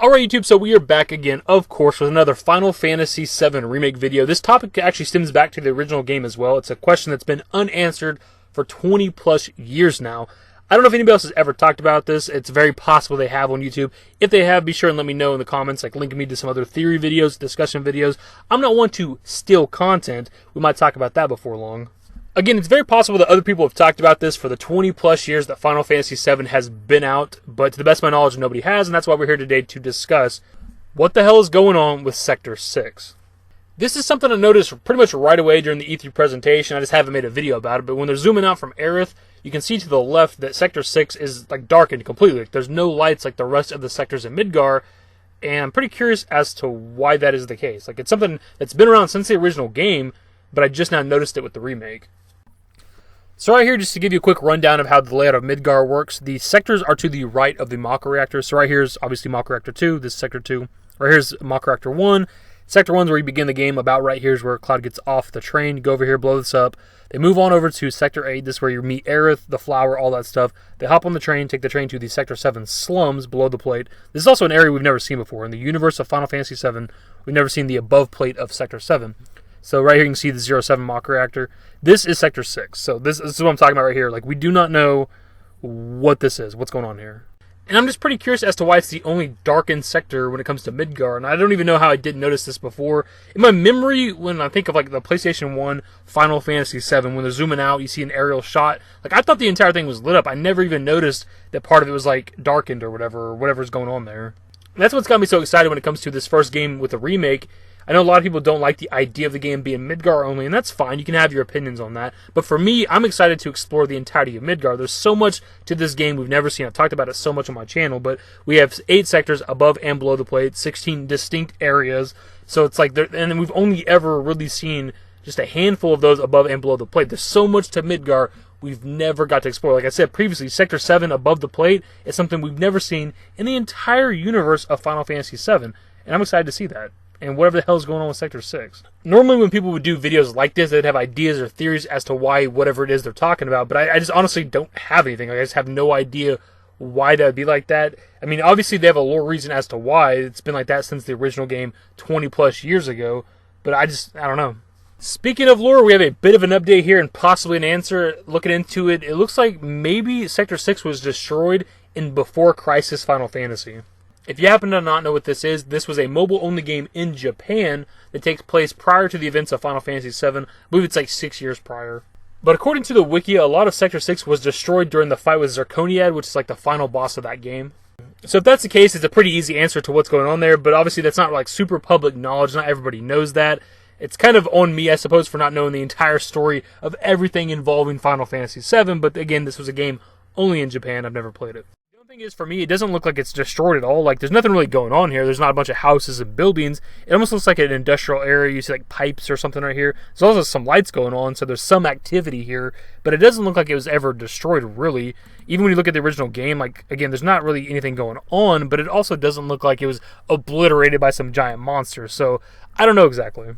Alright YouTube, so we are back again, of course, with another Final Fantasy VII Remake video. This topic actually stems back to the original game as well. It's a question that's been unanswered for 20 plus years now. I don't know if anybody else has ever talked about this. It's very possible they have on YouTube. If they have, be sure and let me know in the comments, like linking me to some other theory videos, discussion videos. I'm not one to steal content. We might talk about that before long. Again, it's very possible that other people have talked about this for the 20 plus years that Final Fantasy VII has been out, but to the best of my knowledge, nobody has, and that's why we're here today to discuss what the hell is going on with Sector 6. This is something I noticed pretty much right away during the E3 presentation. I just haven't made a video about it, but when they're zooming out from Aerith, you can see to the left that Sector 6 is like darkened completely. Like, there's no lights like the rest of the sectors in Midgar, and I'm pretty curious as to why that is the case. Like, it's something that's been around since the original game, but I just now noticed it with the remake. So right here, just to give you a quick rundown of how the layout of Midgar works, the sectors are to the right of the Mach reactor. So right here is obviously Mach reactor 2, this is Sector 2. Right here's Mach reactor 1. Sector 1 is where you begin the game. About right here is where Cloud gets off the train. You go over here, blow this up. They move on over to Sector 8. This is where you meet Aerith, the flower, all that stuff. They hop on the train, take the train to the Sector 7 slums below the plate. This is also an area we've never seen before. In the universe of Final Fantasy VII, we've never seen the above plate of Sector 7. So right here you can see the 07 Mach reactor. This is Sector 6. So this is what I'm talking about right here. Like, we do not know what this is, what's going on here. And I'm just pretty curious as to why it's the only darkened sector when it comes to Midgar. And I don't even know how I didn't notice this before. In my memory, when I think of like the PlayStation 1 Final Fantasy VII, when they're zooming out, you see an aerial shot. Like, I thought the entire thing was lit up. I never even noticed that part of it was like darkened or whatever's going on there. And that's what's got me so excited when it comes to this first game with the remake. I know a lot of people don't like the idea of the game being Midgar only, and that's fine. You can have your opinions on that. But for me, I'm excited to explore the entirety of Midgar. There's so much to this game we've never seen. I've talked about it so much on my channel, but we have 8 sectors above and below the plate, 16 distinct areas. So it's like, and we've only ever really seen just a handful of those above and below the plate. There's so much to Midgar we've never got to explore. Like I said previously, Sector 7 above the plate is something we've never seen in the entire universe of Final Fantasy VII, and I'm excited to see that. And whatever the hell is going on with Sector 6. Normally when people would do videos like this, they'd have ideas or theories as to why whatever it is they're talking about, but I just honestly don't have anything. Like, I just have no idea why that would be like that. I mean, obviously they have a lore reason as to why. It's been like that since the original game 20 plus years ago, but I don't know. Speaking of lore, we have a bit of an update here and possibly an answer. Looking into it, it looks like maybe Sector 6 was destroyed in Before Crisis Final Fantasy. If you happen to not know what this was a mobile-only game in Japan that takes place prior to the events of Final Fantasy VII. I believe it's like 6 years prior. But according to the wiki, a lot of Sector 6 was destroyed during the fight with Zerconiade, which is like the final boss of that game. So if that's the case, it's a pretty easy answer to what's going on there, but obviously that's not like super public knowledge. Not everybody knows that. It's kind of on me, I suppose, for not knowing the entire story of everything involving Final Fantasy VII, but again, this was a game only in Japan. I've never played it. Thing is, for me, it doesn't look like it's destroyed at all. Like, there's nothing really going on here. There's not a bunch of houses and buildings. It almost looks like an industrial area. You see like pipes or something right here. There's also some lights going on, so there's some activity here, but it doesn't look like it was ever destroyed, really. Even when you look at the original game, like, again, there's not really anything going on, but it also doesn't look like it was obliterated by some giant monster, so I don't know exactly.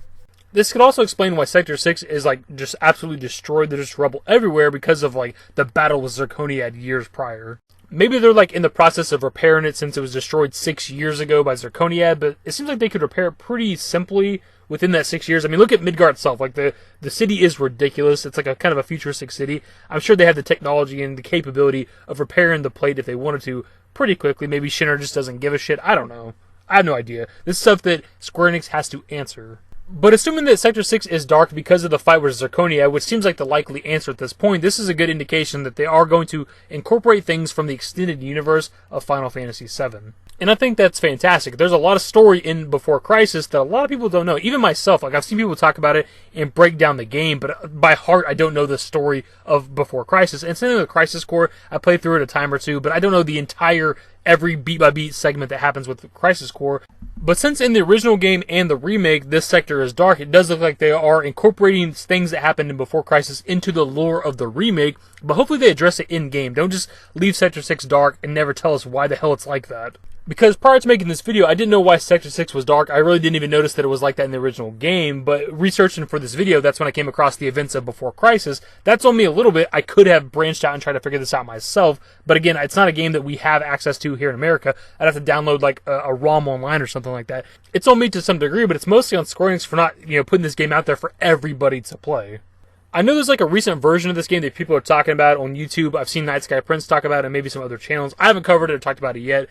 This could also explain why Sector 6 is like just absolutely destroyed. There's just rubble everywhere because of like the battle with Zerconiade years prior. Maybe they're like in the process of repairing it since it was destroyed 6 years ago by Zerconiade, but it seems like they could repair it pretty simply within that 6 years. I mean, look at Midgar itself. Like, the city is ridiculous. It's like a kind of a futuristic city. I'm sure they have the technology and the capability of repairing the plate if they wanted to pretty quickly. Maybe Shinra just doesn't give a shit. I don't know. I have no idea. This is stuff that Square Enix has to answer. But assuming that Sector 6 is dark because of the fight with Zerconiade, which seems like the likely answer at this point, this is a good indication that they are going to incorporate things from the extended universe of Final Fantasy VII. And I think that's fantastic. There's a lot of story in Before Crisis that a lot of people don't know. Even myself, like, I've seen people talk about it and break down the game, but by heart, I don't know the story of Before Crisis. And same thing with Crisis Core, I played through it a time or two, but I don't know the entire, every beat-by-beat segment that happens with Crisis Core. But since in the original game and the remake, this sector is dark, it does look like they are incorporating things that happened in Before Crisis into the lore of the remake, but hopefully they address it in-game. Don't just leave Sector 6 dark and never tell us why the hell it's like that. Because prior to making this video, I didn't know why Sector 6 was dark. I really didn't even notice that it was like that in the original game, but researching for this video, that's when I came across the events of Before Crisis. That's on me a little bit. I could have branched out and tried to figure this out myself, but again, it's not a game that we have access to here in America. I'd have to download like a ROM online or something like that. It's on me to some degree, but it's mostly on Square Enix for not, putting this game out there for everybody to play. I know there's like a recent version of this game that people are talking about on YouTube. I've seen Night Sky Prince talk about it and maybe some other channels. I haven't covered it or talked about it yet.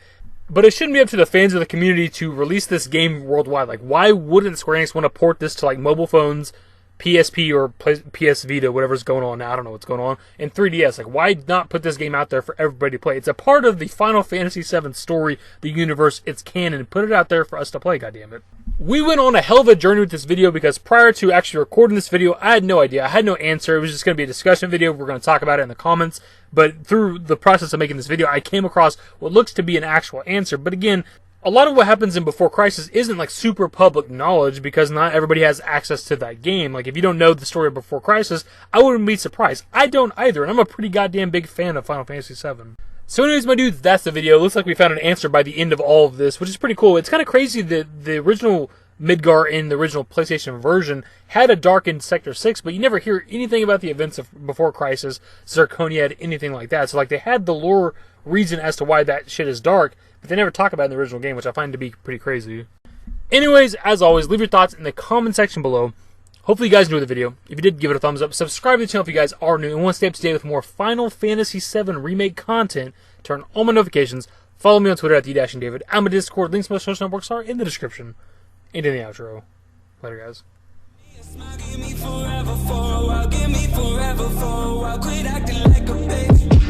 But it shouldn't be up to the fans of the community to release this game worldwide. Like, why wouldn't Square Enix want to port this to, like, mobile phones, PSP or PS Vita, whatever's going on now, I don't know what's going on, and 3DS? Like, why not put this game out there for everybody to play? It's a part of the Final Fantasy VII story, the universe, it's canon. Put it out there for us to play, goddammit. We went on a hell of a journey with this video because prior to actually recording this video, I had no idea. I had no answer. It was just going to be a discussion video. We're going to talk about it in the comments. But through the process of making this video, I came across what looks to be an actual answer. But again, a lot of what happens in Before Crisis isn't like super public knowledge because not everybody has access to that game. Like if you don't know the story of Before Crisis, I wouldn't be surprised. I don't either, and I'm a pretty goddamn big fan of Final Fantasy VII. So anyways, my dudes, that's the video. Looks like we found an answer by the end of all of this, which is pretty cool. It's kind of crazy that the original Midgar in the original PlayStation version had a darkened Sector 6, but you never hear anything about the events of Before Crisis, zerconiade, anything like that. So like they had the lore reason as to why that shit is dark, but they never talk about it in the original game, which I find to be pretty crazy. Anyways, as always, leave your thoughts in the comment section below. Hopefully you guys enjoyed the video. If you did, give it a thumbs up. Subscribe to the channel if you guys are new and want to stay up to date with more Final Fantasy VII Remake content. Turn on all my notifications. Follow me on Twitter at @TheDashingDavid. I'm a Discord. Links to my social networks are in the description. And in the outro. Later, guys. Give me forever for a while, give me forever for a while, quit acting like a baby.